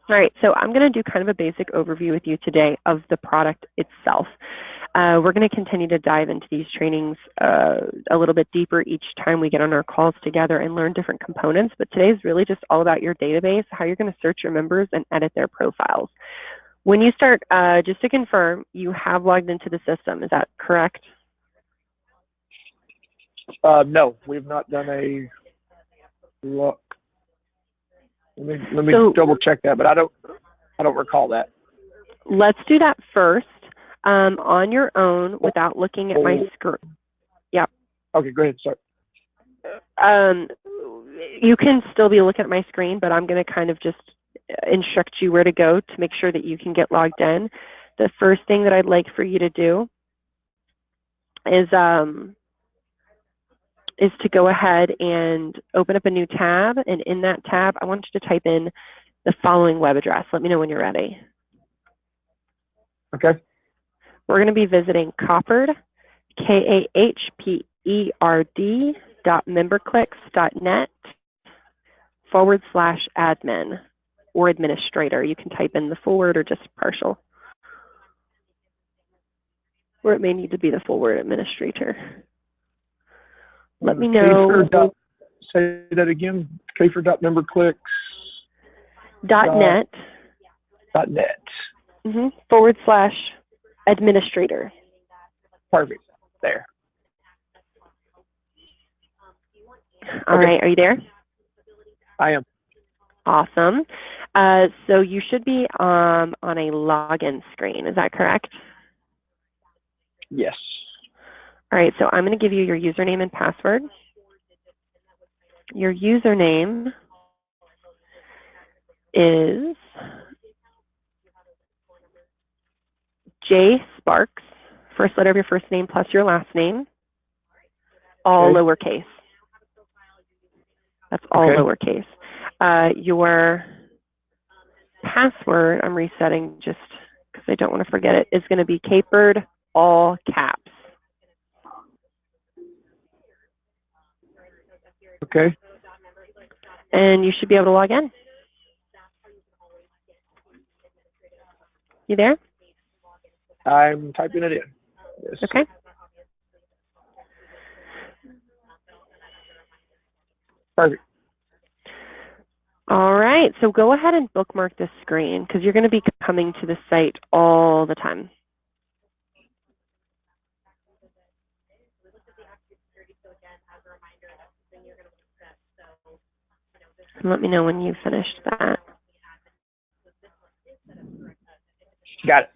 All right, so I'm going to do kind of a basic overview with you today of the product itself. We're going to continue to dive into these trainings a little bit deeper each time we get on our calls together and learn different components, but today is really just all about your database, how you're going to search your members and edit their profiles. When you start, just to confirm, you have logged into the system, is that correct? No, we've not done a look. Let me double check that, but I don't recall that. Let's do that first on your own without looking at my screen. Yep. Okay, go ahead, start. You can still be looking at my screen, but I'm going to kind of just instruct you where to go to make sure that you can get logged in. The first thing that I'd like for you to do is to go ahead and open up a new tab, and in that tab, I want you to type in the following web address. Let me know when you're ready. Okay. We're going to be visiting KAHPERD, KAHPERD memberclicks.net/admin or administrator. You can type in the full word or just partial. Or it may need to be the full word, administrator. Let me know. Say that again. KAHPERD.memberclicks.net. .net. /administrator. Perfect. There. All right. Are you there? I am. Awesome. So you should be on a login screen. Is that correct? Yes. All right. So I'm going to give you your username and password. Your username is J Sparks, first letter of your first name plus your last name, all lowercase. That's all lowercase. Your password, I'm resetting just because I don't want to forget it, is going to be KAHPERD, all caps. Okay. And you should be able to log in. You there? I'm typing it in. Yes. Okay. Perfect. All right, so go ahead and bookmark this screen because you're going to be coming to the site all the time. And let me know when you've finished that. Got it.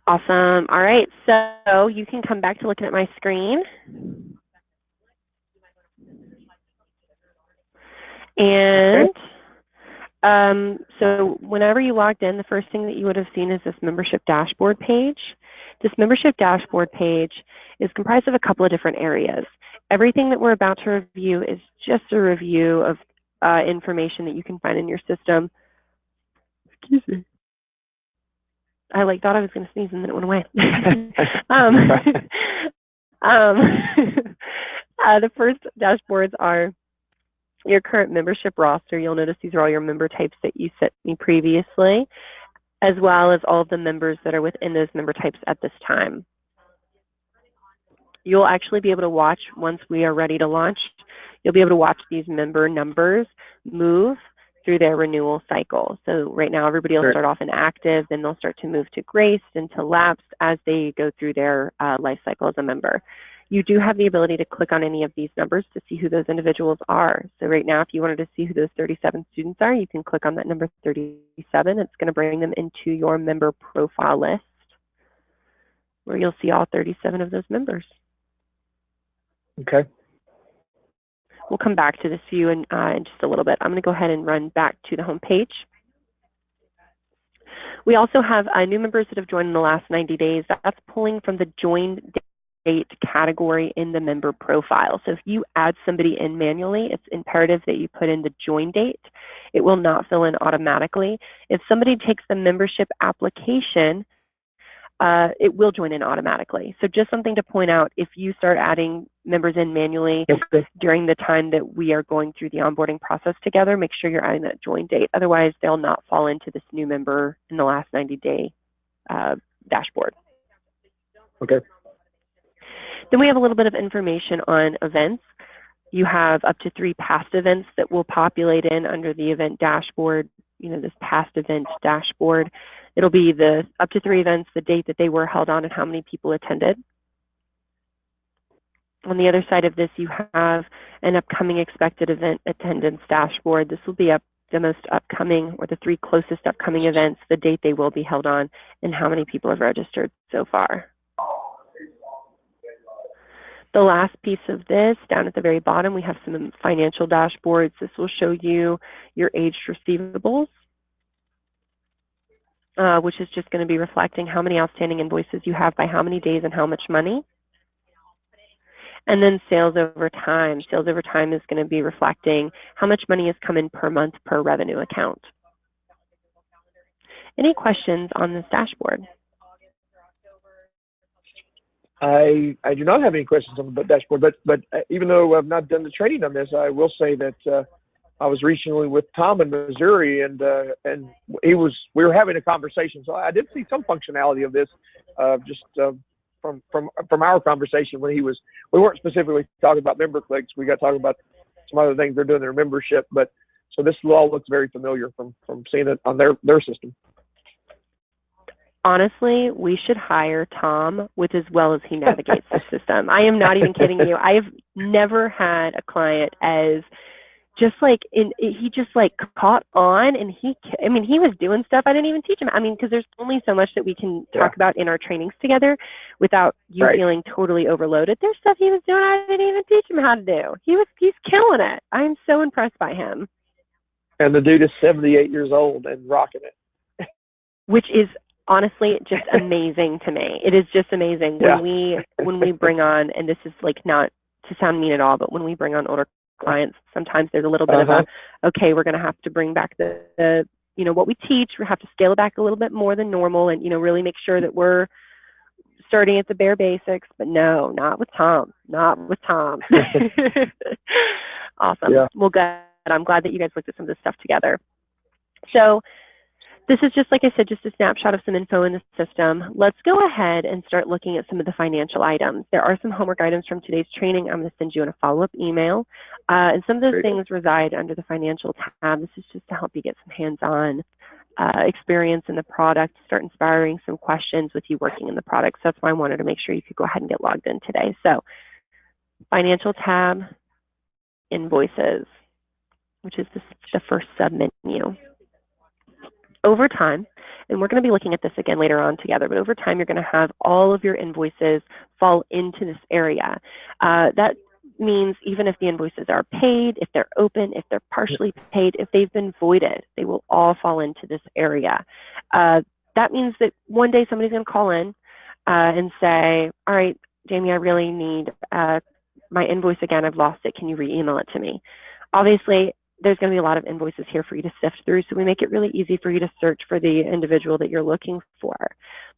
Awesome. All right, so you can come back to looking at my screen. And so whenever you logged in, the first thing that you would have seen is this membership dashboard page. This membership dashboard page is comprised of a couple of different areas. Everything that we're about to review is just a review of information that you can find in your system. Excuse me. I thought I was going to sneeze and then it went away. The first dashboards are your current membership roster. You'll notice these are all your member types that you sent me previously, as well as all of the members that are within those member types at this time. You'll actually be able to watch, once we are ready to launch, you'll be able to watch these member numbers move through their renewal cycle. So right now, everybody will start off in active, then they'll start to move to graced and to lapsed as they go through their life cycle as a member. You do have the ability to click on any of these numbers to see who those individuals are. So right now, if you wanted to see who those 37 students are, you can click on that number 37. It's going to bring them into your member profile list, where you'll see all 37 of those members. Okay. We'll come back to this view in just a little bit. I'm going to go ahead and run back to the home page. We also have new members that have joined in the last 90 days. That's pulling from the joined date category in the member profile. So if you add somebody in manually, it's imperative that you put in the join date. It will not fill in automatically. If somebody takes the membership application it will join in automatically. So just something to point out, if you start adding members in manually during the time that we are going through the onboarding process together, make sure you're adding that join date. Otherwise, they'll not fall into this new member in the last 90-day dashboard. Okay. Then we have a little bit of information on events. You have up to 3 past events that will populate in under the event dashboard, this past event dashboard. It'll be the up to 3 events, the date that they were held on, and how many people attended. On the other side of this, you have an upcoming expected event attendance dashboard. This will be the most upcoming, or the 3 closest upcoming events, the date they will be held on, and how many people have registered so far. The last piece of this, down at the very bottom, we have some financial dashboards. This will show you your aged receivables, which is just going to be reflecting how many outstanding invoices you have by how many days and how much money. And then sales over time. Sales over time is going to be reflecting how much money has come in per month per revenue account. Any questions on this dashboard? I do not have any questions on the dashboard, but even though I've not done the training on this, I will say that I was recently with Tom in Missouri, and we were having a conversation. So I did see some functionality of this, just from our conversation when we weren't specifically talking about member clicks. We got talking about some other things they're doing in their membership, but so this all looks very familiar from seeing it on their system. Honestly, we should hire Tom with as well as he navigates the system. I am not even kidding you. I have never had a client as just like, he just like caught on, and he was doing stuff I didn't even teach him. Because there's only so much that we can talk about in our trainings together without you feeling totally overloaded. There's stuff he was doing I didn't even teach him how to do. He's killing it. I'm so impressed by him. And the dude is 78 years old and rocking it. Which is honestly just amazing to me. It is just amazing when we bring on, and this is like not to sound mean at all, but when we bring on older clients, sometimes there's a little bit of okay, we're going to have to bring back the what we teach. We have to scale it back a little bit more than normal, and really make sure that we're starting at the bare basics. But no, not with Tom. Awesome. Well, good. I'm glad that you guys looked at some of this stuff together. So this is just, like I said, just a snapshot of some info in the system. Let's go ahead and start looking at some of the financial items. There are some homework items from today's training. I'm going to send you in a follow-up email. And some of those things reside under the financial tab. This is just to help you get some hands-on experience in the product, start inspiring some questions with you working in the product. So that's why I wanted to make sure you could go ahead and get logged in today. So financial tab, invoices, which is the first sub-menu. Over time, and we're going to be looking at this again later on together, but over time, you're going to have all of your invoices fall into this area. That means even if the invoices are paid, if they're open, if they're partially paid, if they've been voided, they will all fall into this area. That means that one day somebody's going to call in and say, all right, Jamie, I really need my invoice again. I've lost it. Can you re-email it to me? Obviously, there's going to be a lot of invoices here for you to sift through, so we make it really easy for you to search for the individual that you're looking for.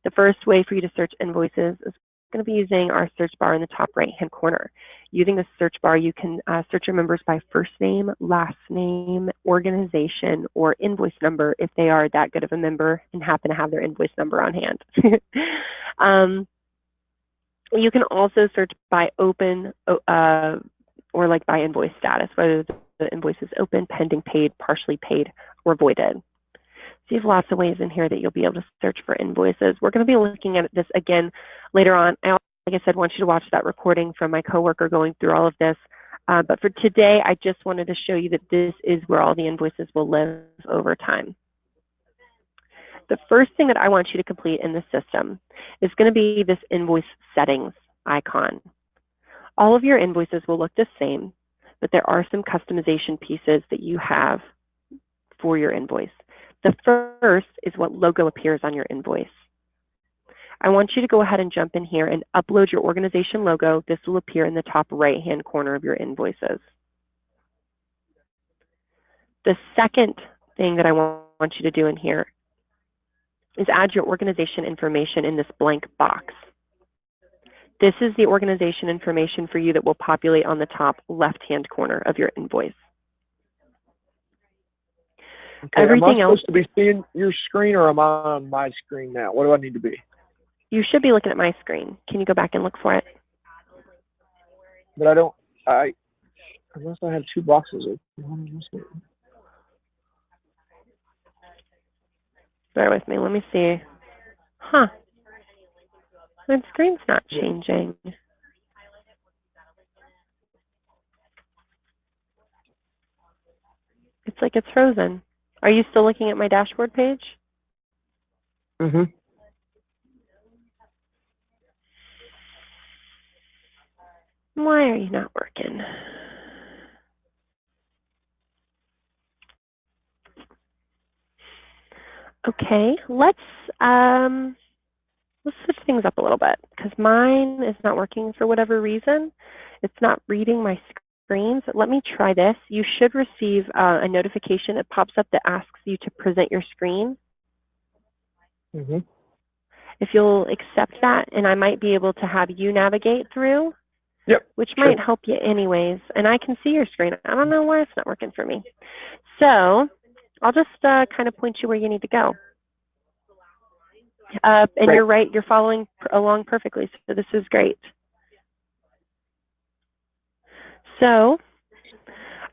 The first way for you to search invoices is going to be using our search bar in the top right-hand corner. Using the search bar, you can search your members by first name, last name, organization, or invoice number if they are that good of a member and happen to have their invoice number on hand. You can also search by open or like by invoice status, whether the invoice is open, pending, paid, partially paid, or voided. So you have lots of ways in here that you'll be able to search for invoices. We're going to be looking at this again later on. Like I said, want you to watch that recording from my coworker going through all of this. But for today, I just wanted to show you that this is where all the invoices will live over time. The first thing that I want you to complete in the system is going to be this invoice settings icon. All of your invoices will look the same, but there are some customization pieces that you have for your invoice. The first is what logo appears on your invoice. I want you to go ahead and jump in here and upload your organization logo. This will appear in the top right-hand corner of your invoices. The second thing that I want you to do in here is add your organization information in this blank box. This is the organization information for you that will populate on the top left-hand corner of your invoice. Okay, everything else. Am I supposed to be seeing your screen, or am I on my screen now? What do I need to be? You should be looking at my screen. Can you go back and look for it? But I don't. Unless I have two boxes open. Bear with me. Let me see. Huh. My screen's not changing. It's like it's frozen. Are you still looking at my dashboard page? Mm-hmm. Why are you not working? Okay, let's switch things up a little bit because mine is not working for whatever reason. It's not reading my screens. Let me try this. You should receive a notification that pops up that asks you to present your screen. Mm-hmm. If you'll accept that, and I might be able to have you navigate through. Yep. Which might help you anyways. And I can see your screen. I don't know why it's not working for me. So I'll just kind of point you where you need to go. And great. You're right. You're following along perfectly. So this is great. So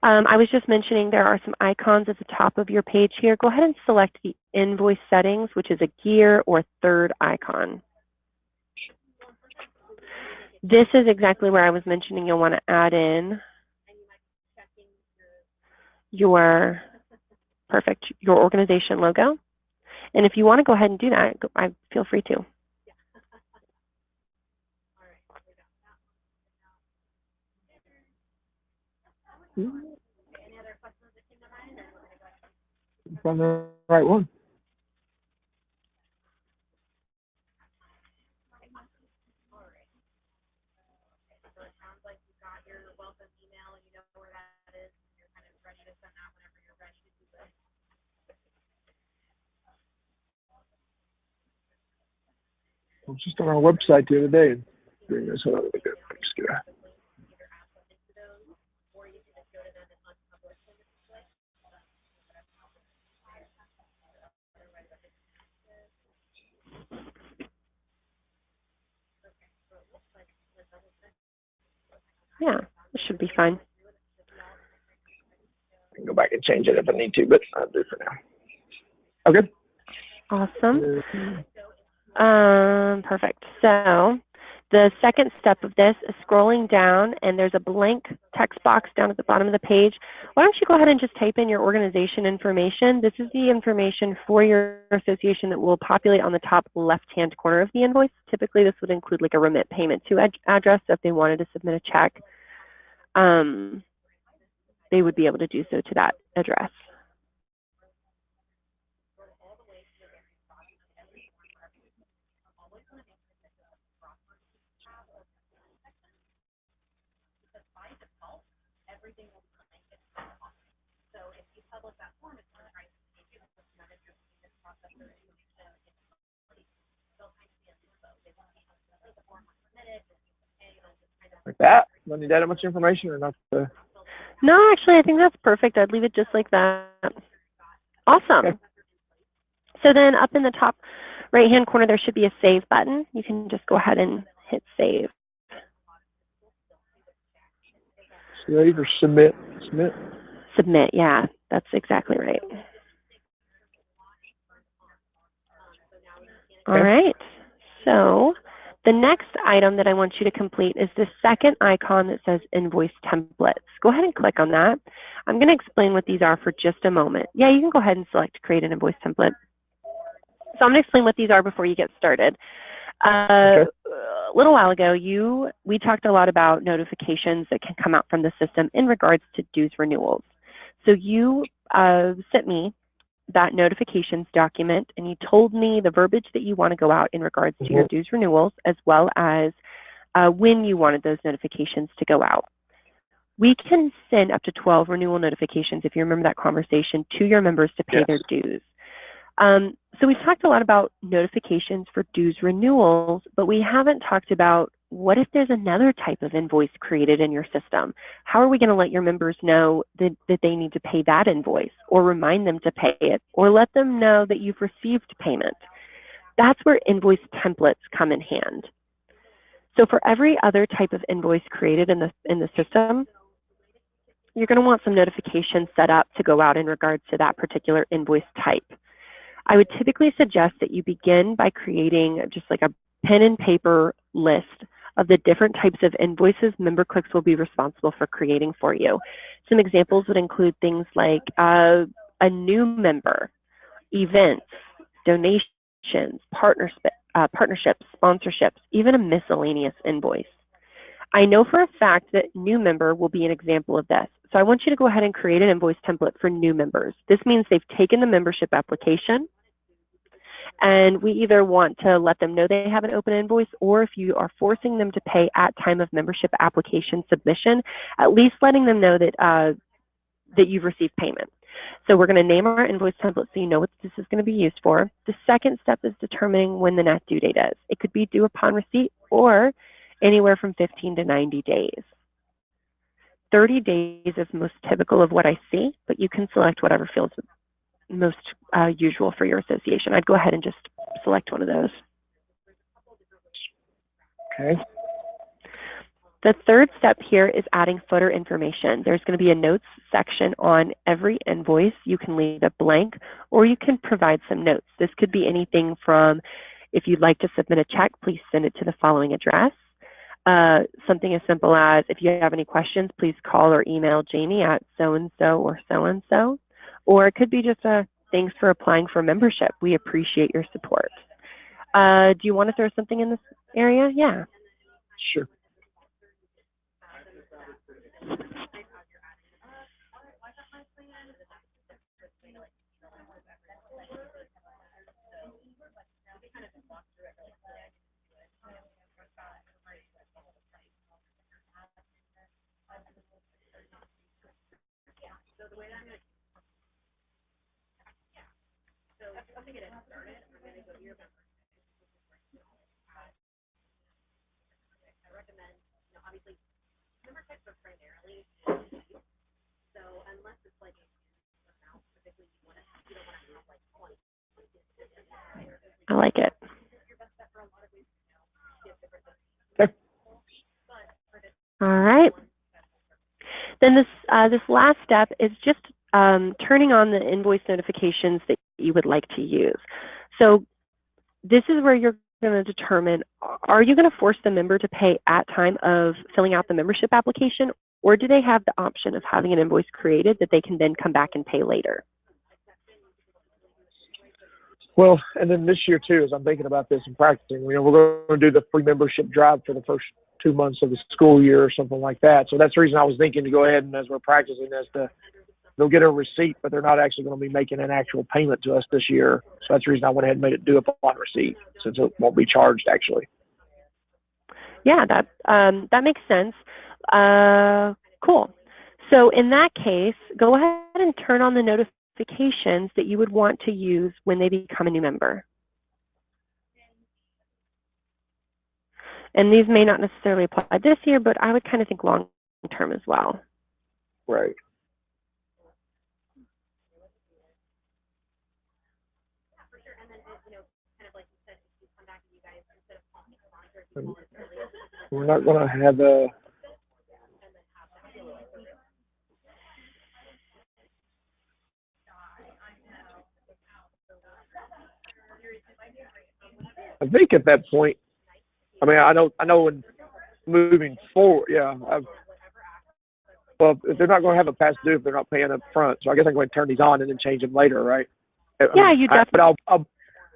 I was just mentioning there are some icons at the top of your page here. Go ahead and select the invoice settings, which is a gear or third icon. This is exactly where I was mentioning you'll want to add in your organization logo. And if you want to go ahead and do that, feel free to. Find the right one. I was just on our website the other day and doing this. Hold on, let me just get a... Yeah, it should be fine. I can go back and change it if I need to, but I'll do it for now. Okay. Awesome. Perfect. So the second step of this is scrolling down, and there's a blank text box down at the bottom of the page. Why don't you go ahead and just type in your organization information. This is the information for your association that will populate on the top left-hand corner of the invoice. Typically, this would include like a remit payment to address. So if they wanted to submit a check, they would be able to do so to that address. Like that? Do I need that much information or not? No, actually, I think that's perfect. I'd leave it just like that. Awesome. Okay. So then up in the top right-hand corner, there should be a save button. You can just go ahead and hit save. Save or submit? Submit. Submit, yeah, that's exactly right. Okay. All right. So the next item that I want you to complete is the second icon that says invoice templates. Go ahead and click on that. I'm going to explain what these are for just a moment. Yeah, you can go ahead and select create an invoice template. So I'm going to explain what these are before you get started. Okay. A little while ago, we talked a lot about notifications that can come out from the system in regards to dues renewals. So you sent me that notifications document, and you told me the verbiage that you want to go out in regards to your dues renewals, as well as when you wanted those notifications to go out. We can send up to 12 renewal notifications, if you remember that conversation, to your members to pay their dues. So we've talked a lot about notifications for dues renewals, but we haven't talked about what if there's another type of invoice created in your system? How are we going to let your members know that they need to pay that invoice, or remind them to pay it, or let them know that you've received payment? That's where invoice templates come in hand. So for every other type of invoice created in the system, you're going to want some notifications set up to go out in regards to that particular invoice type. I would typically suggest that you begin by creating just like a pen and paper list of the different types of invoices MemberClicks will be responsible for creating for you. Some examples would include things like a new member, events, donations, partnerships, sponsorships, even a miscellaneous invoice. I know for a fact that new member will be an example of this. So I want you to go ahead and create an invoice template for new members. This means they've taken the membership application, and we either want to let them know they have an open invoice, or if you are forcing them to pay at time of membership application submission, at least letting them know that that you've received payment. So we're going to name our invoice template so you know what this is going to be used for. The second step is determining when the net due date is. It could be due upon receipt or anywhere from 15 to 90 days. 30 days is most typical of what I see, but you can select whatever feels most usual for your association. I'd go ahead and just select one of those. Okay. The third step here is adding footer information. There's going to be a notes section on every invoice. You can leave it blank, or you can provide some notes. This could be anything from, if you'd like to submit a check, please send it to the following address. Something as simple as, if you have any questions, please call or email Jamie at so-and-so or so-and-so. Or it could be just a thanks for applying for membership. We appreciate your support. Do you want to throw something in this area? Yeah. Sure. I like it. Okay. All right. Then this last step is just turning on the invoice notifications that you would like to use. So this is where you're going to determine, are you going to force the member to pay at time of filling out the membership application, or do they have the option of having an invoice created that they can then come back and pay later? Well, and then this year too, as I'm thinking about this and practicing, we're going to do the free membership drive for the first 2 months of the school year or something like that. So that's the reason I was thinking to go ahead and, as we're practicing this, they'll get a receipt, but they're not actually going to be making an actual payment to us this year. So that's the reason I went ahead and made it due upon receipt, since it won't be charged actually. Yeah, that makes sense. Cool. So in that case, go ahead and turn on the notifications that you would want to use when they become a new member. And these may not necessarily apply this year, but I would kind of think long term as well. Right. We're not going to have a... I think at that point, I mean, I know in moving forward, yeah. Well, if they're not going to have a past due if they're not paying up front, so I guess I'm going to turn these on and then change them later, right? Yeah, you definitely. But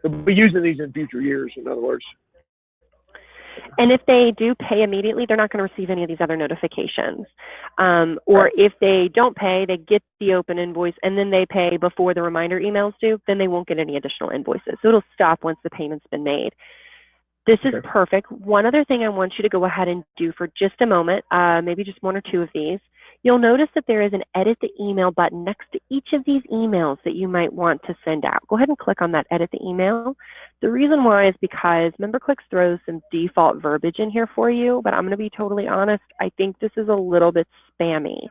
I'll be using these in future years, in other words. And if they do pay immediately, they're not going to receive any of these other notifications. Or if they don't pay, they get the open invoice and then they pay before the reminder emails due, then they won't get any additional invoices. So it'll stop once the payment's been made. This is perfect. One other thing I want you to go ahead and do for just a moment, maybe just one or two of these. you'll notice that there is an edit the email button next to each of these emails that you might want to send out. Go ahead and click on that edit the email. The reason why is because MemberClicks throws some default verbiage in here for you, but I'm going to be totally honest, I think this is a little bit spammy.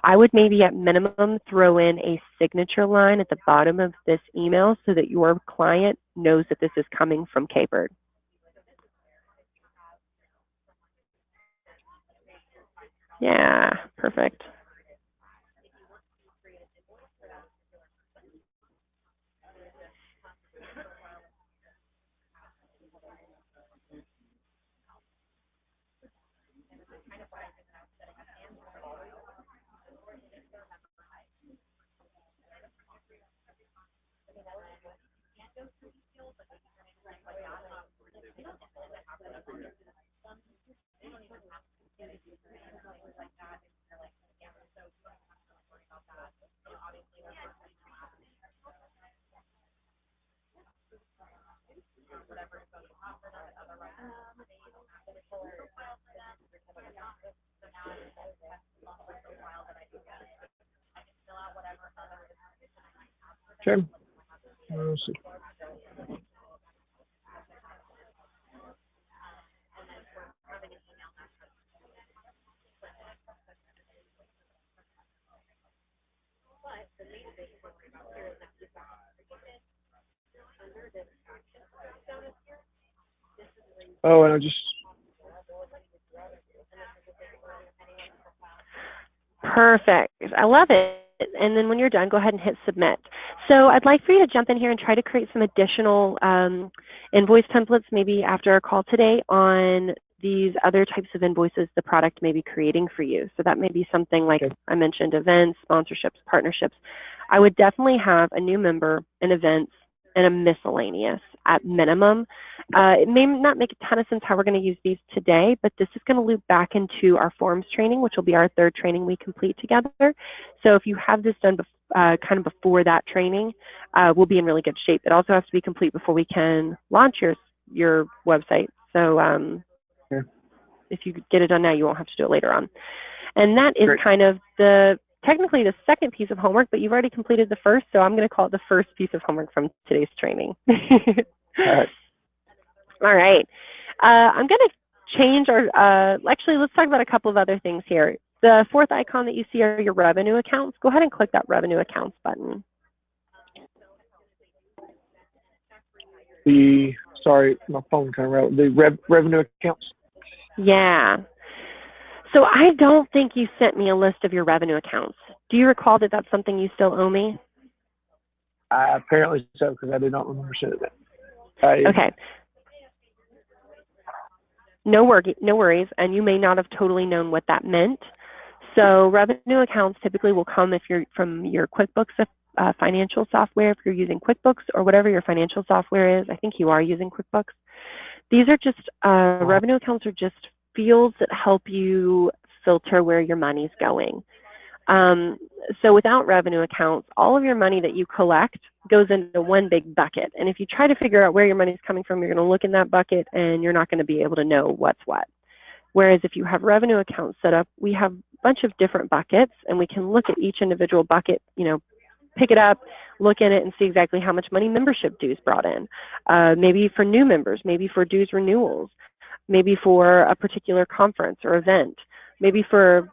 I would maybe at minimum throw in a signature line at the bottom of this email so that your client knows that this is coming from KAHPERD. Yeah, perfect. Okay. Let's see. Oh, and I just. Perfect. I love it. And then when you're done, go ahead and hit submit. So I'd like for you to jump in here and try to create some additional invoice templates maybe after our call today on these other types of invoices the product may be creating for you. So that may be something like I mentioned, events, sponsorships, partnerships. I would definitely have a new member, an events, and a miscellaneous at minimum. It may not make a ton of sense how we're going to use these today, but this is going to loop back into our forms training, which will be our third training we complete together. So if you have this done kind of before that training, we'll be in really good shape. It also has to be complete before we can launch your website. So if you get it done now, you won't have to do it later on. And that is kind of technically the second piece of homework, but you've already completed the first, so I'm going to call it the first piece of homework from today's training. All right. I'm going to change actually, let's talk about a couple of other things here. The fourth icon that you see are your revenue accounts. Go ahead and click that revenue accounts button. Sorry, my phone kind of rattled. The revenue accounts? Yeah. So I don't think you sent me a list of your revenue accounts. Do you recall that that's something you still owe me? Apparently so, because I do not remember sending that. Okay. No worries, and you may not have totally known what that meant. So revenue accounts typically will come if you're from your QuickBooks financial software, if you're using QuickBooks or whatever your financial software is. I think you are using QuickBooks. These are just, revenue accounts are just fields that help you filter where your money's going. So without revenue accounts, all of your money that you collect goes into one big bucket. And if you try to figure out where your money's coming from, you're going to look in that bucket and you're not going to be able to know what's what. Whereas if you have revenue accounts set up, we have a bunch of different buckets and we can look at each individual bucket, pick it up, look at it and see exactly how much money membership dues brought in. Maybe for new members, maybe for dues renewals, maybe for a particular conference or event, maybe for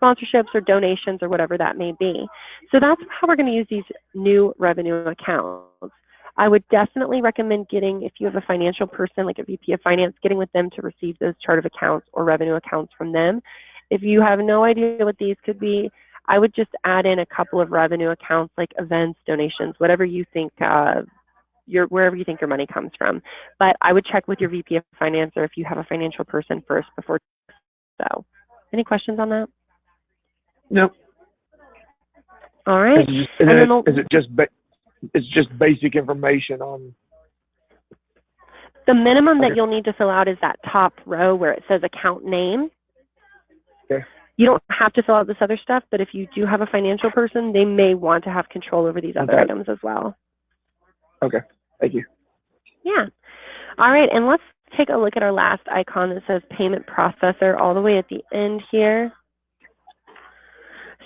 sponsorships or donations or whatever that may be. So that's how we're going to use these new revenue accounts. I would definitely recommend if you have a financial person, like a VP of finance, getting with them to receive those chart of accounts or revenue accounts from them. If you have no idea what these could be, I would just add in a couple of revenue accounts like events, donations, whatever you think, wherever you think your money comes from. But I would check with your VP of finance or if you have a financial person first before. So, any questions on that? No. All right. It's just basic information on. The minimum that you'll need to fill out is that top row where it says account name. Okay. You don't have to fill out this other stuff, but if you do have a financial person, they may want to have control over these other items as well. Okay. Thank you. Yeah. All right. And let's take a look at our last icon that says payment processor all the way at the end here.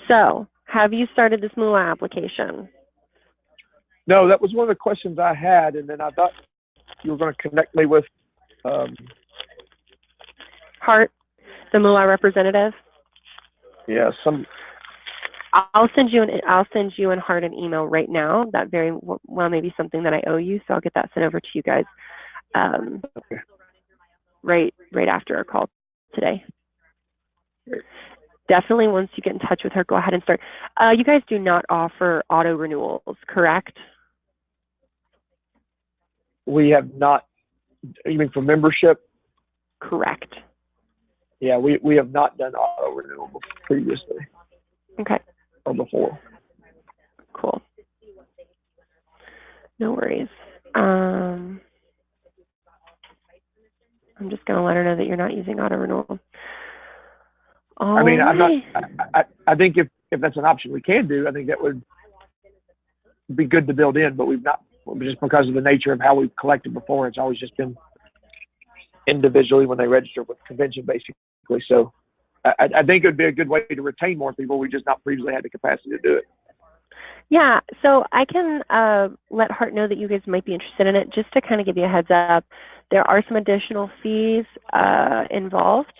So, have you started this MUA application? No, that was one of the questions I had, and then I thought you were going to connect me with Hart, the MUA representative. Yeah, I'll send you and Hart an email right now. That very well may be something that I owe you, so I'll get that sent over to you guys okay. right after our call today. Definitely, once you get in touch with her, go ahead and start. You guys do not offer auto renewals, correct? We have not. You mean for membership? Correct. Yeah, we have not done auto renewal previously. Okay. Or before. Cool. No worries. I'm just going to let her know that you're not using auto renewal. I mean, I'm not. I think if that's an option we can do, I think that would be good to build in. But we've not, just because of the nature of how we've collected before. It's always just been individually when they register with convention, basically. So I think it would be a good way to retain more people. We just not previously had the capacity to do it. Yeah, so I can let Hart know that you guys might be interested in it. Just to kind of give you a heads up, there are some additional fees involved.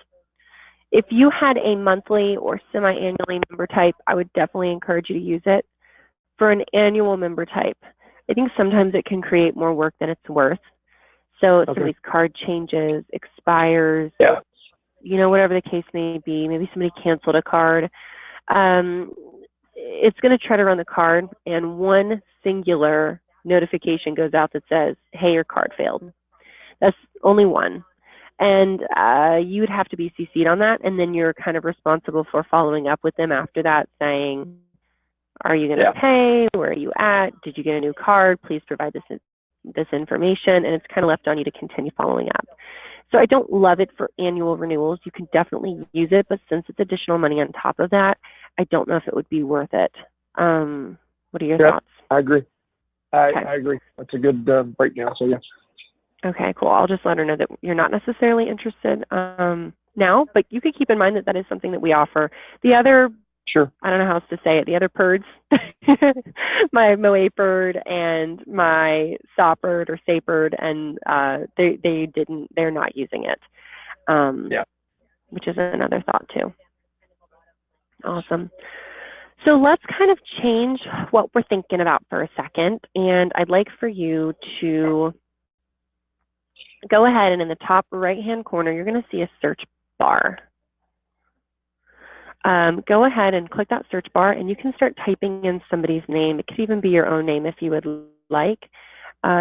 If you had a monthly or semi-annually member type, I would definitely encourage you to use it. For an annual member type, I think sometimes it can create more work than it's worth. So if somebody's card changes, expires, you know, whatever the case may be, maybe somebody canceled a card, it's going to try to run the card, and one singular notification goes out that says, hey, your card failed. That's only one. And you would have to be CC'd on that, and then you're kind of responsible for following up with them after that, saying, are you going to pay? Where are you at? Did you get a new card? Please provide this information. And it's kind of left on you to continue following up. So I don't love it for annual renewals. You can definitely use it, but since it's additional money on top of that, I don't know if it would be worth it. What are your thoughts? I agree. I agree. That's a good breakdown. So, yeah. Okay, cool. I'll just let her know that you're not necessarily interested now, but you could keep in mind that that is something that we offer. The other, I don't know how else to say it, the other PERDs, my MOAPERD and my SAWPERD or SAPERD, and they're not using it, which is another thought too. Awesome. So let's kind of change what we're thinking about for a second, and I'd like for you to go ahead, and in the top right-hand corner, you're going to see a search bar. Go ahead and click that search bar, and you can start typing in somebody's name. It could even be your own name if you would like.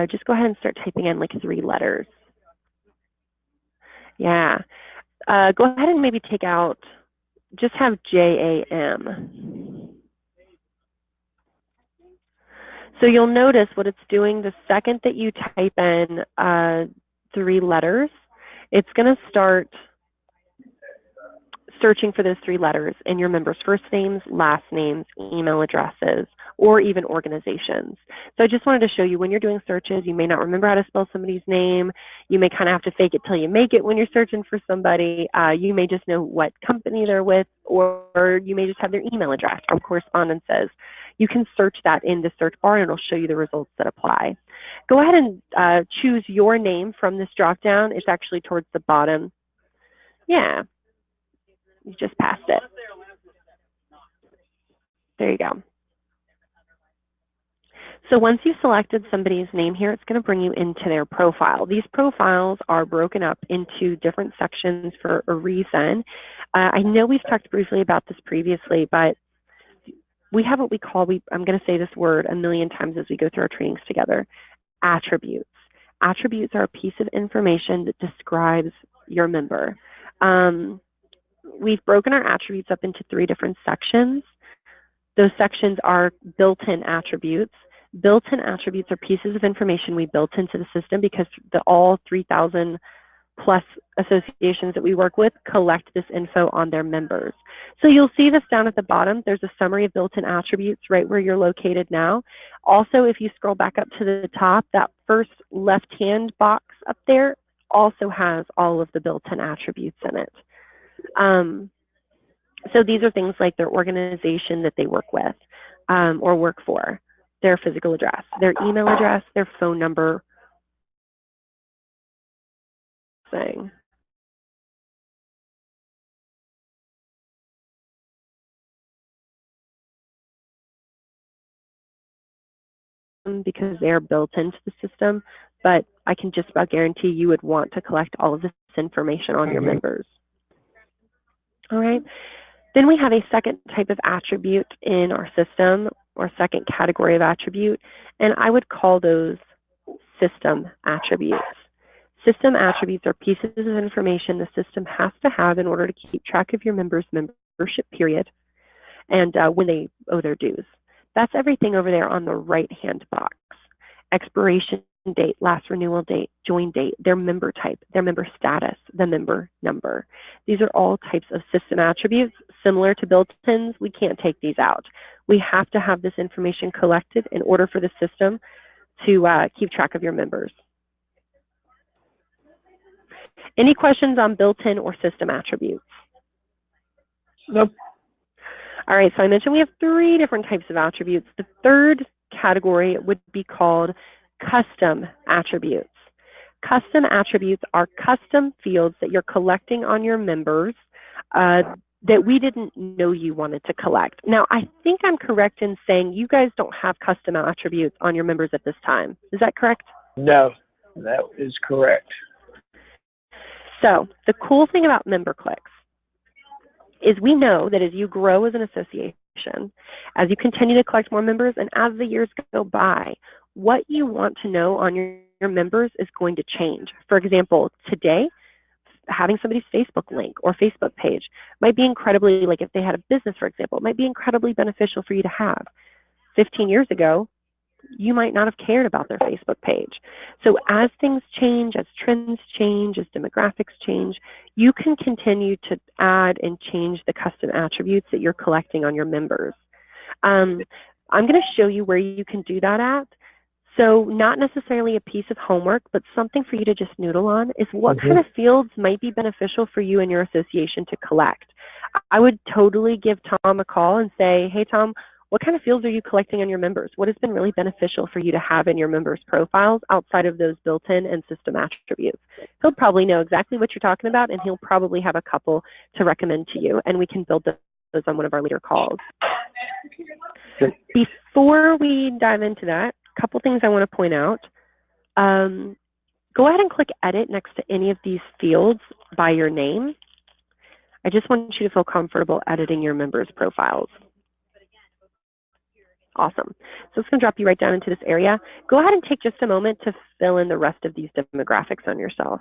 Just go ahead and start typing in like 3 letters. Yeah. Go ahead and maybe take out, just have J-A-M. So you'll notice what it's doing the second that you type in 3 letters, it's going to start searching for those 3 letters in your members' first names, last names, email addresses, or even organizations. So I just wanted to show you when you're doing searches, you may not remember how to spell somebody's name. You may kind of have to fake it till you make it when you're searching for somebody. You may just know what company they're with, or you may just have their email address or correspondences. You can search that in the search bar, and it'll show you the results that apply. Go ahead and choose your name from this drop-down. It's actually towards the bottom. Yeah. You just passed it. There you go. So once you've selected somebody's name here, it's going to bring you into their profile. These profiles are broken up into different sections for a reason. I know we've talked briefly about this previously, but we have what we call, I'm going to say this word a million times as we go through our trainings together, attributes. Attributes are a piece of information that describes your member. We've broken our attributes up into 3 different sections. Those sections are built-in attributes. Built-in attributes are pieces of information we built into the system because all 3,000 plus associations that we work with collect this info on their members. So you'll see this down at the bottom. There's a summary of built-in attributes right where you're located now. Also, if you scroll back up to the top, that first left-hand box up there also has all of the built-in attributes in it. So these are things like their organization that they work with or work for, their physical address, their email address, their phone number. Thing. Because they are built into the system, but I can just about guarantee you would want to collect all of this information on your members. All right. Then we have a second type of attribute in our system, or second category of attribute, and I would call those system attributes. System attributes are pieces of information the system has to have in order to keep track of your members' membership period and when they owe their dues. That's everything over there on the right-hand box. Expiration date, last renewal date, join date, their member type, their member status, the member number. These are all types of system attributes. Similar to built-ins, we can't take these out. We have to have this information collected in order for the system to keep track of your members. Any questions on built-in or system attributes? Nope. All right, so I mentioned we have 3 different types of attributes. The third category would be called custom attributes. Custom attributes are custom fields that you're collecting on your members that we didn't know you wanted to collect. Now, I think I'm correct in saying you guys don't have custom attributes on your members at this time. Is that correct? No, that is correct. So the cool thing about member clicks is we know that as you grow as an association, as you continue to collect more members, and as the years go by, what you want to know on your members is going to change. For example, today, having somebody's Facebook link or Facebook page might be incredibly, like if they had a business, for example, it might be incredibly beneficial for you to have. 15 years ago, you might not have cared about their Facebook page. So as things change, as trends change, as demographics change, you can continue to add and change the custom attributes that you're collecting on your members. I'm going to show you where you can do that at. So not necessarily a piece of homework, but something for you to just noodle on is what kind of fields might be beneficial for you and your association to collect. I would totally give Tom a call and say, hey, Tom, what kind of fields are you collecting on your members? What has been really beneficial for you to have in your members' profiles outside of those built-in and system attributes? He'll probably know exactly what you're talking about, and he'll probably have a couple to recommend to you, and we can build those on one of our later calls. Before we dive into that, a couple things I want to point out. Go ahead and click Edit next to any of these fields by your name. I just want you to feel comfortable editing your members' profiles. Awesome. So it's going to drop you right down into this area. Go ahead and take just a moment to fill in the rest of these demographics on yourself.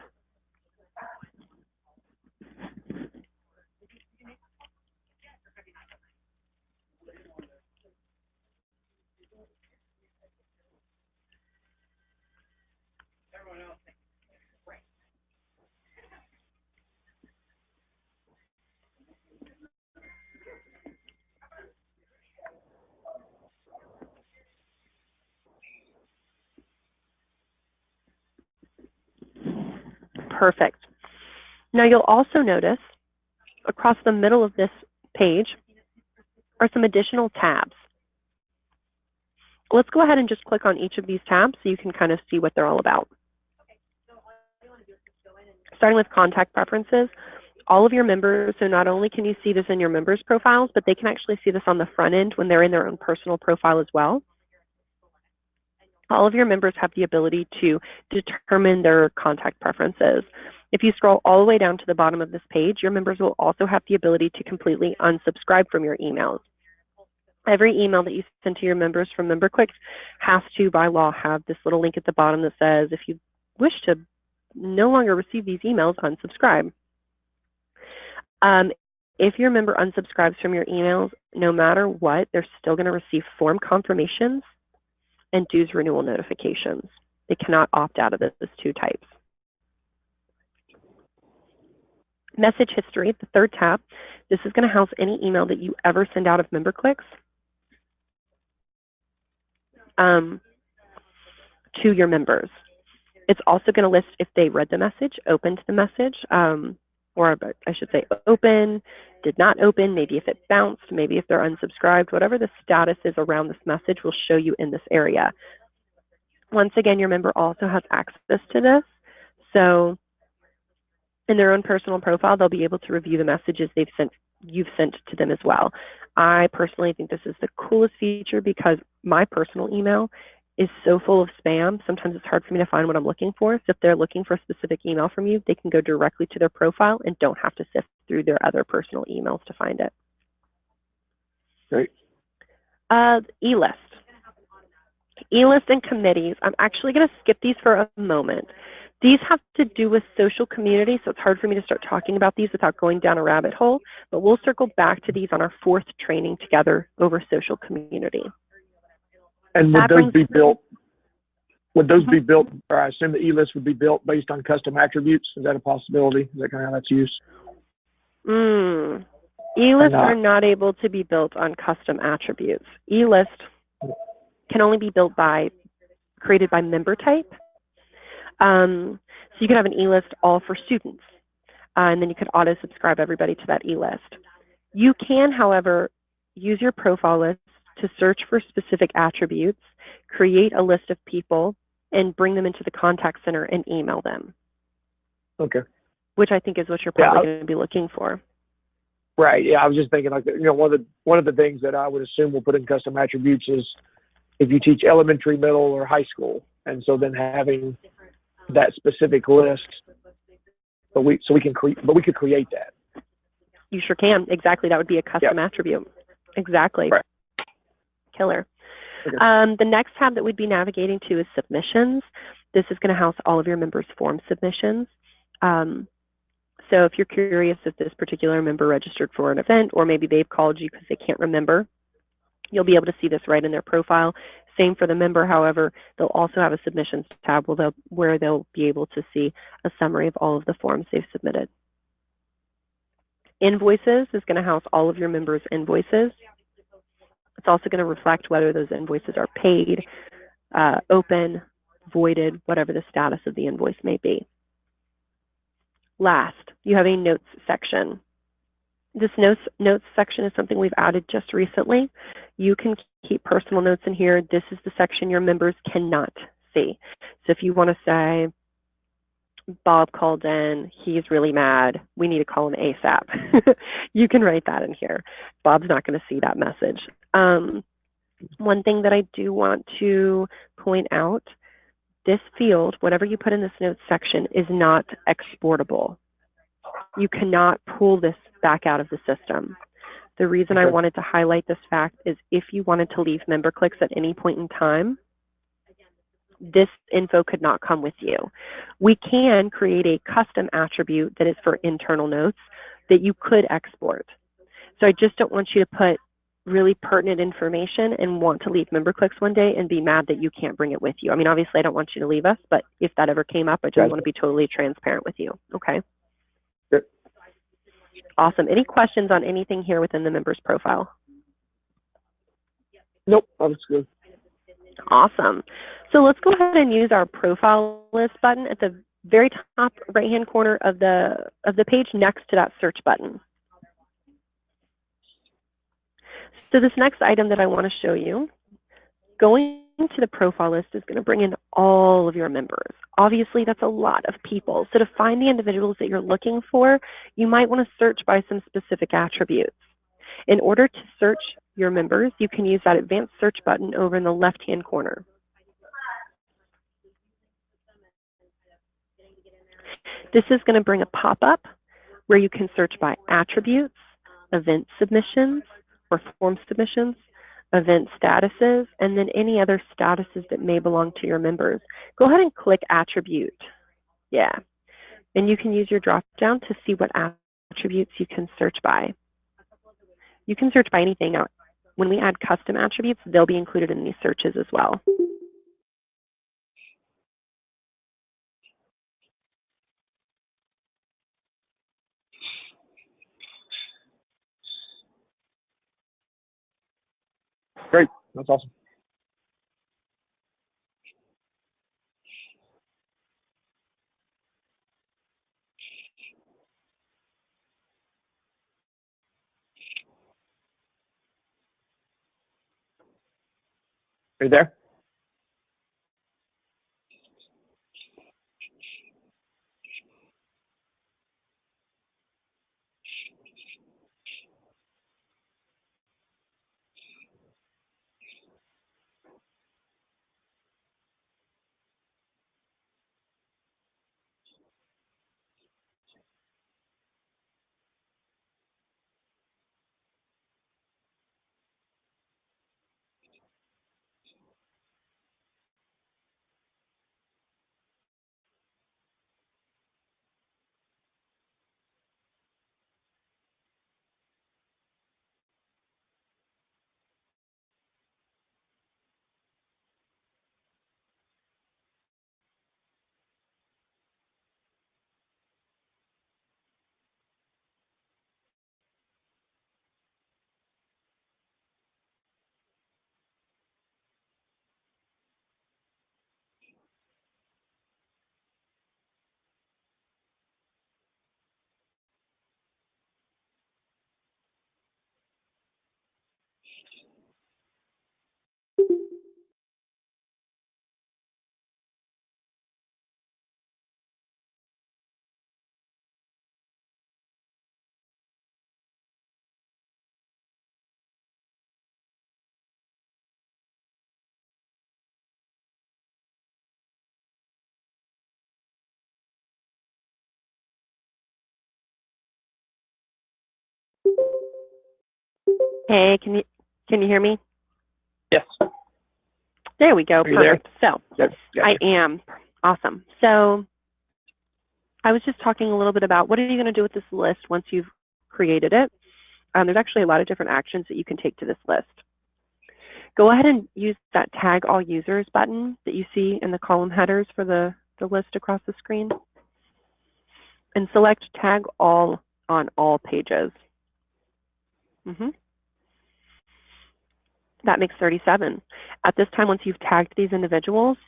Perfect. Now you'll also notice across the middle of this page are some additional tabs. Let's go ahead and just click on each of these tabs so you can kind of see what they're all about. Starting with contact preferences, all of your members, so not only can you see this in your members' profiles, but they can actually see this on the front end when they're in their own personal profile as well. All of your members have the ability to determine their contact preferences. If you scroll all the way down to the bottom of this page, your members will also have the ability to completely unsubscribe from your emails. Every email that you send to your members from MemberClicks has to, by law, have this little link at the bottom that says, if you wish to no longer receive these emails, unsubscribe. If your member unsubscribes from your emails, no matter what, they're still going to receive form confirmations and dues renewal notifications. They cannot opt out of those 2 types. Message history, the third tab. This is going to house any email that you ever send out of MemberClicks to your members. It's also going to list if they read the message, opened the message, or I should say open, did not open, maybe if it bounced, maybe if they're unsubscribed, whatever the status is around this message will show you in this area. Once again, your member also has access to this. So in their own personal profile, they'll be able to review the messages you've sent to them as well. I personally think this is the coolest feature because my personal email is so full of spam. Sometimes it's hard for me to find what I'm looking for. So if they're looking for a specific email from you, they can go directly to their profile and don't have to sift through their other personal emails to find it. Great. E-list. E-list and committees. I'm actually going to skip these for a moment. These have to do with social community, so it's hard for me to start talking about these without going down a rabbit hole, but we'll circle back to these on our 4th training together over social community. And would those be built? Would those be built, or I assume the E-list would be built based on custom attributes? Is that a possibility? Is that kind of how that's used? E-lists are not able to be built on custom attributes. E-list can only be created by member type. So you could have an E-list all for students, and then you could auto-subscribe everybody to that E-list. You can, however, use your profile list to search for specific attributes, create a list of people, and bring them into the contact center and email them. Okay. Which I think is what you're probably going to be looking for. Right. Yeah, I was just thinking, like, one of the things that I would assume we'll put in custom attributes is if you teach elementary, middle, or high school, and so then having that specific list, but we could create that. You sure can. Exactly. That would be a custom attribute. Exactly. Right. Killer. Okay. The next tab that we'd be navigating to is submissions. This is going to house all of your members' form submissions. So if you're curious if this particular member registered for an event, or maybe they've called you because they can't remember, you'll be able to see this right in their profile. Same for the member, however, they'll also have a submissions tab where they'll be able to see a summary of all of the forms they've submitted. Invoices is going to house all of your members' invoices. It's also going to reflect whether those invoices are paid, open, voided, whatever the status of the invoice may be. Last, you have a notes section. This notes section is something we've added just recently. You can keep personal notes in here. This is the section your members cannot see. So if you want to say, Bob called in, he's really mad, we need to call him ASAP. You can write that in here. Bob's not going to see that message. One thing that I do want to point out, this field, whatever you put in this notes section, is not exportable. You cannot pull this back out of the system. The reason I wanted to highlight this fact is if you wanted to leave member clicks at any point in time, this info could not come with you. We can create a custom attribute that is for internal notes that you could export. So I just don't want you to put really pertinent information and want to leave member clicks one day and be mad that you can't bring it with you. I mean, obviously I don't want you to leave us, but if that ever came up, I just want to be totally transparent with you. Okay. Good. Awesome. Any questions on anything here within the member's profile? Nope, that's good. Awesome. So let's go ahead and use our profile list button at the very top right-hand corner of the page next to that search button. So this next item that I want to show you, going to the profile list is going to bring in all of your members. Obviously, that's a lot of people. So to find the individuals that you're looking for, you might want to search by some specific attributes. In order to search your members, you can use that advanced search button over in the left-hand corner. This is going to bring a pop-up where you can search by attributes, event submissions, or form submissions, event statuses, and then any other statuses that may belong to your members. Go ahead and click attribute. Yeah. And you can use your drop-down to see what attributes you can search by. You can search by anything. Now, when we add custom attributes, they'll be included in these searches as well. Great. That's awesome. Are you there? Hey, can you hear me? Yes. There we go. Are you Perfect. there? So Yes. I am. Awesome. So I was just talking a little bit about what are you going to do with this list once you've created it. There's actually a lot of different actions that you can take to this list. Go ahead and use that tag all users button that you see in the column headers for the list across the screen, and select tag all on all pages. That makes 37. At this time, once you've tagged these individuals,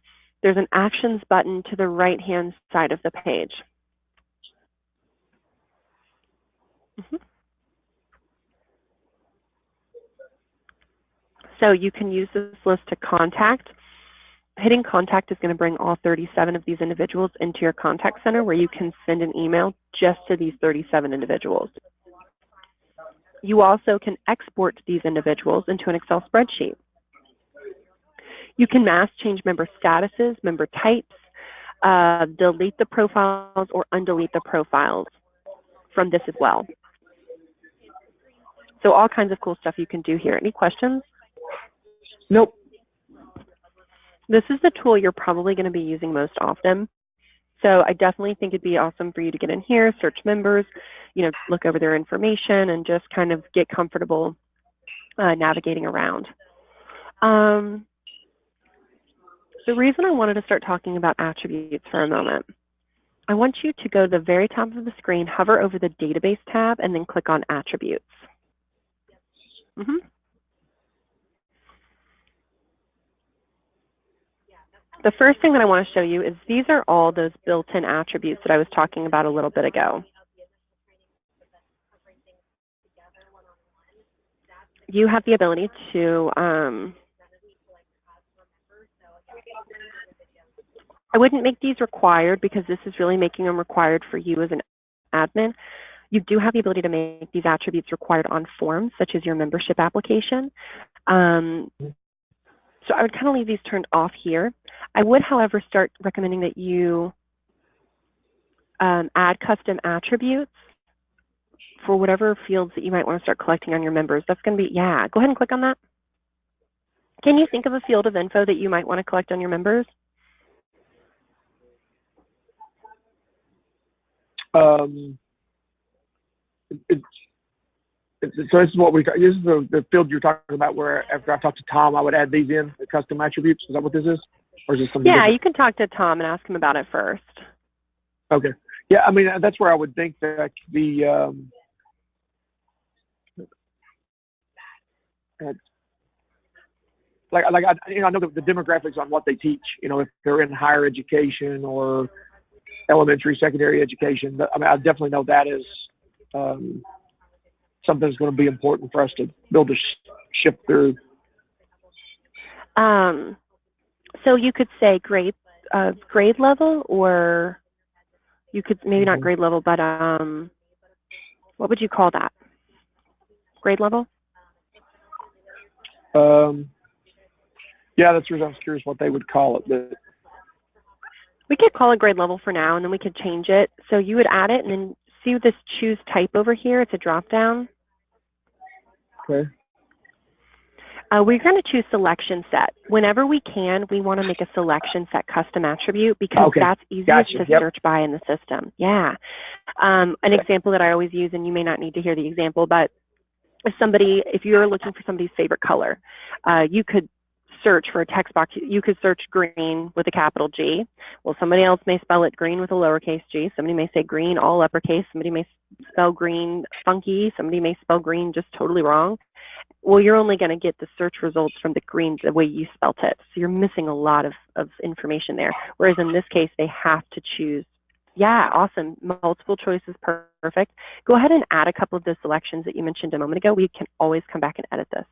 there's an actions button to the right-hand side of the page. So you can use this list to contact. Hitting contact is going to bring all 37 of these individuals into your contact center, where you can send an email just to these 37 individuals. You also can export these individuals into an Excel spreadsheet. You can mass change member statuses, member types, delete the profiles or undelete the profiles from this as well. So all kinds of cool stuff you can do here. Any questions? Nope. This is the tool you're probably going to be using most often. So I definitely think it'd be awesome for you to get in here, search members, look over their information, and just kind of get comfortable navigating around. The reason I wanted to start talking about attributes for a moment, I want you to go to the very top of the screen, hover over the database tab, and then click on attributes. The first thing that I want to show you is these are all those built-in attributes that I was talking about a little bit ago. You have the ability to, I wouldn't make these required because this is really making them required for you as an admin. You do have the ability to make these attributes required on forms, such as your membership application. So I would kind of leave these turned off here. I would, however, start recommending that you add custom attributes for whatever fields that you might want to start collecting on your members. That's going to be, yeah, go ahead and click on that. Can you think of a field of info that you might want to collect on your members? So this is what this is the field you're talking about where after I talk to Tom, I would add these in, the custom attributes. Is that what this is? Or is this something different? You can talk to Tom and ask him about it first. Okay. Yeah, I mean, that's where I would think that the, I know the demographics on what they teach, if they're in higher education or elementary, secondary education. I mean, I definitely know that is something that's going to be important for us to build a shift through. So you could say grade level, or you could maybe not grade level, but what would you call that? Grade level? Yeah, that's what I was curious what they would call it. But we could call it grade level for now, and then we could change it. So you would add it, and then see this choose type over here. It's a drop down. Okay. We're going to choose selection set. Whenever we can, we want to make a selection set custom attribute because that's easiest to search by in the system. Yeah. An example that I always use, and you may not need to hear the example, but if you're looking for somebody's favorite color, you could search for a text box. You could search green with a capital G. Well, somebody else may spell it green with a lowercase g. Somebody may say green all uppercase. Somebody may spell green funky. Somebody may spell green just totally wrong. Well, you're only going to get the search results from the green the way you spelt it. So you're missing a lot of information there. Whereas in this case, they have to choose. Yeah, awesome. Multiple choices, perfect. Go ahead and add a couple of the selections that you mentioned a moment ago. We can always come back and edit this.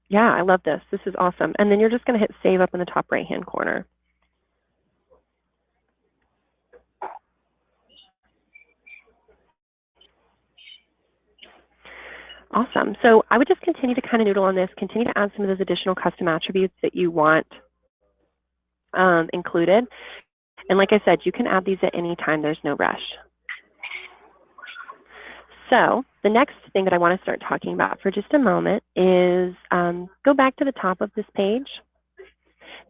Yeah, I love this. This is awesome. And then you're just going to hit save up in the top right-hand corner. Awesome. So I would just continue to kind of noodle on this, continue to add some of those additional custom attributes that you want included. And like I said, you can add these at any time. There's no rush. So the next thing that I want to start talking about for just a moment is go back to the top of this page.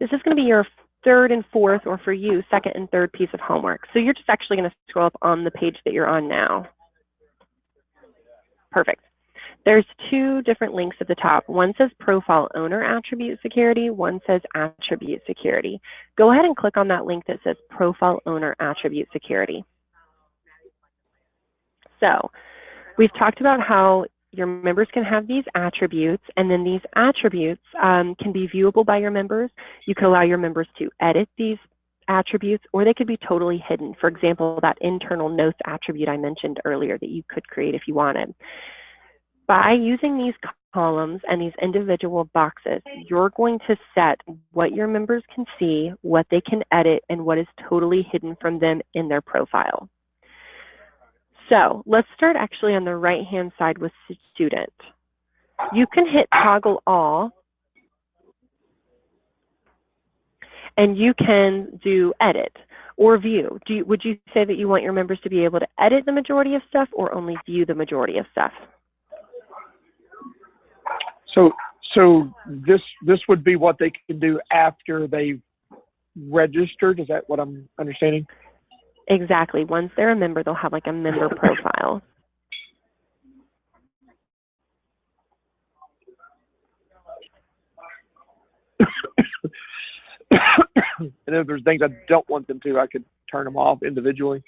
This is going to be your third and fourth, or for you, second and third piece of homework. So you're just actually going to scroll up on the page that you're on now. Perfect. There's two different links at the top. One says Profile Owner Attribute Security. One says Attribute Security. Go ahead and click on that link that says Profile Owner Attribute Security. So we've talked about how your members can have these attributes, and then these attributes can be viewable by your members. You can allow your members to edit these attributes, or they could be totally hidden. For example, that internal notes attribute I mentioned earlier that you could create if you wanted. By using these columns and these individual boxes, you're going to set what your members can see, what they can edit, and what is totally hidden from them in their profile. So let's start actually on the right-hand side with student. You can hit toggle all, and you can do edit or view. Would you say that you want your members to be able to edit the majority of stuff or only view the majority of stuff? So this would be what they can do after they've registered. Is that what I'm understanding? Exactly. Once they're a member, they'll have like a member profile. And if there's things I don't want them to, I could turn them off individually.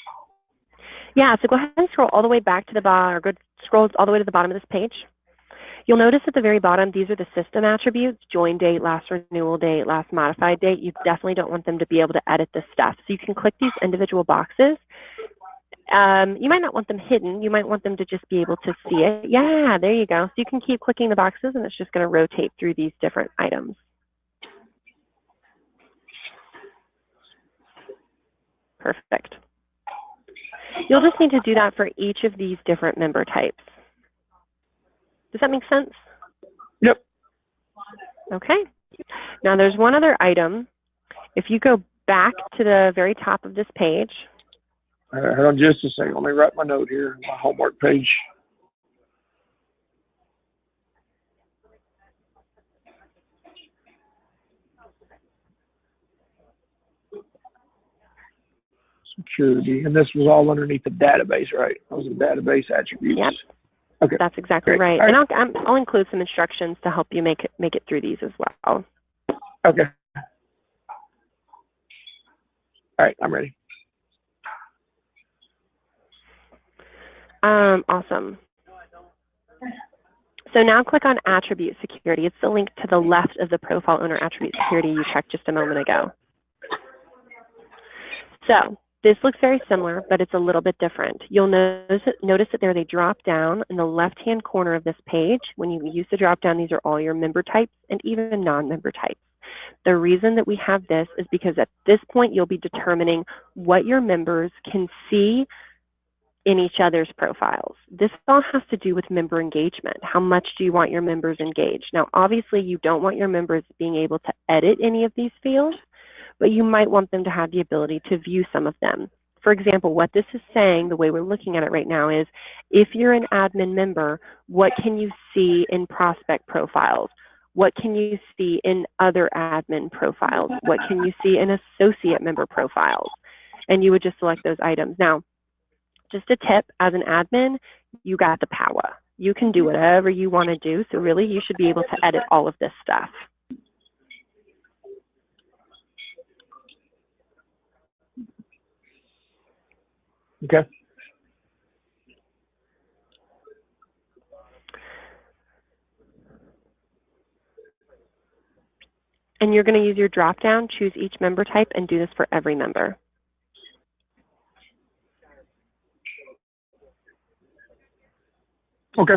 Yeah, so go ahead and scroll all the way back to the bottom, or scroll all the way to the bottom of this page. You'll notice at the very bottom, these are the system attributes: join date, last renewal date, last modified date. You definitely don't want them to be able to edit this stuff. So you can click these individual boxes. You might not want them hidden. You might want them to just be able to see it. Yeah, there you go. So you can keep clicking the boxes, and it's just going to rotate through these different items. Perfect. You'll just need to do that for each of these different member types. Does that make sense? Yep. Okay. Now there's one other item. If you go back to the very top of this page. Hold on just a second. Let me write my note here, my homework page. Security. And this was all underneath the database, right? Those are database attributes. Yep. Okay. That's exactly right. All right. And I'll include some instructions to help you make it through these as well. Okay. All right, I'm ready. Awesome. So now click on Attribute Security. It's the link to the left of the Profile Owner Attribute Security you checked just a moment ago. So this looks very similar, but it's a little bit different. You'll notice that there's a drop down in the left-hand corner of this page. When you use the drop down, these are all your member types and even non-member types. The reason that we have this is because at this point, you'll be determining what your members can see in each other's profiles. This all has to do with member engagement. How much do you want your members engaged? Now, obviously, you don't want your members being able to edit any of these fields, but you might want them to have the ability to view some of them. For example, what this is saying, the way we're looking at it right now is, if you're an admin member, what can you see in prospect profiles? What can you see in other admin profiles? What can you see in associate member profiles? And you would just select those items. Now, just a tip, as an admin, you got the power. You can do whatever you want to do, so really you should be able to edit all of this stuff. Okay. And you're going to use your drop down, choose each member type, and do this for every member. Okay.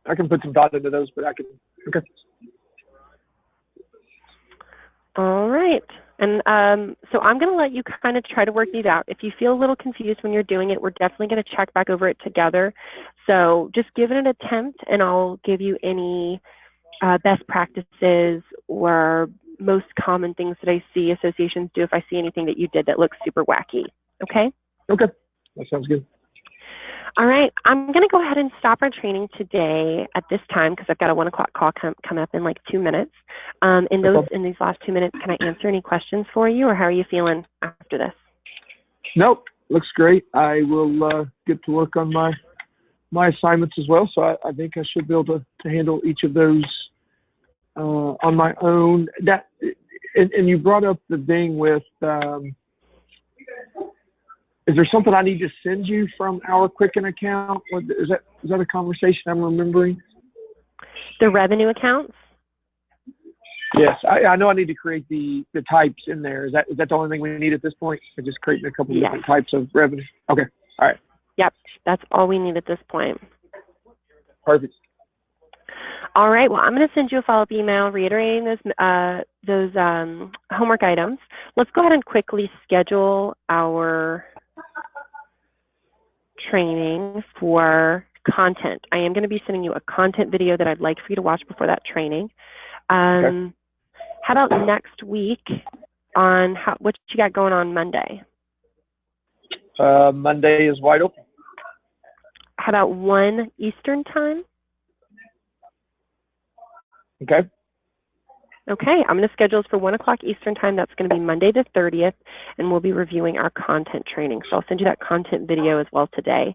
I can put some thought into those, but I can, okay. All right. And so I'm going to let you kind of try to work these out. If you feel a little confused when you're doing it, we're definitely going to check back over it together. So just give it an attempt, and I'll give you any best practices or most common things that I see associations do if I see anything that you did that looks super wacky. Okay? Okay. That sounds good. All right, I'm going to go ahead and stop our training today at this time because I've got a 1 o'clock call come up in like 2 minutes. In these last 2 minutes, can I answer any questions for you, or how are you feeling after this? Nope, looks great. I will get to work on my assignments as well, so I think I should be able to handle each of those on my own. And you brought up the thing with. Is there something I need to send you from our Quicken account? Is that a conversation I'm remembering? The revenue accounts? Yes, I know I need to create the types in there. Is that the only thing we need at this point? Or just creating a couple different types of revenue? Okay, all right. Yep, that's all we need at this point. Perfect. All right, well, I'm going to send you a follow-up email reiterating those homework items. Let's go ahead and quickly schedule our training for content. I am going to be sending you a content video that I'd like for you to watch before that training. Okay. How about next week on what you got going on Monday? Monday is wide open. How about 1 Eastern time? Okay. Okay, I'm going to schedule this for 1 o'clock Eastern time. That's going to be Monday the 30th, and we'll be reviewing our content training. So I'll send you that content video as well today.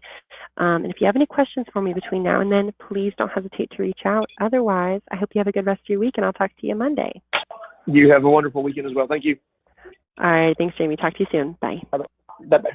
And if you have any questions for me between now and then, please don't hesitate to reach out. Otherwise, I hope you have a good rest of your week, and I'll talk to you Monday. You have a wonderful weekend as well. Thank you. All right, thanks, Jamie. Talk to you soon. Bye. Bye-bye.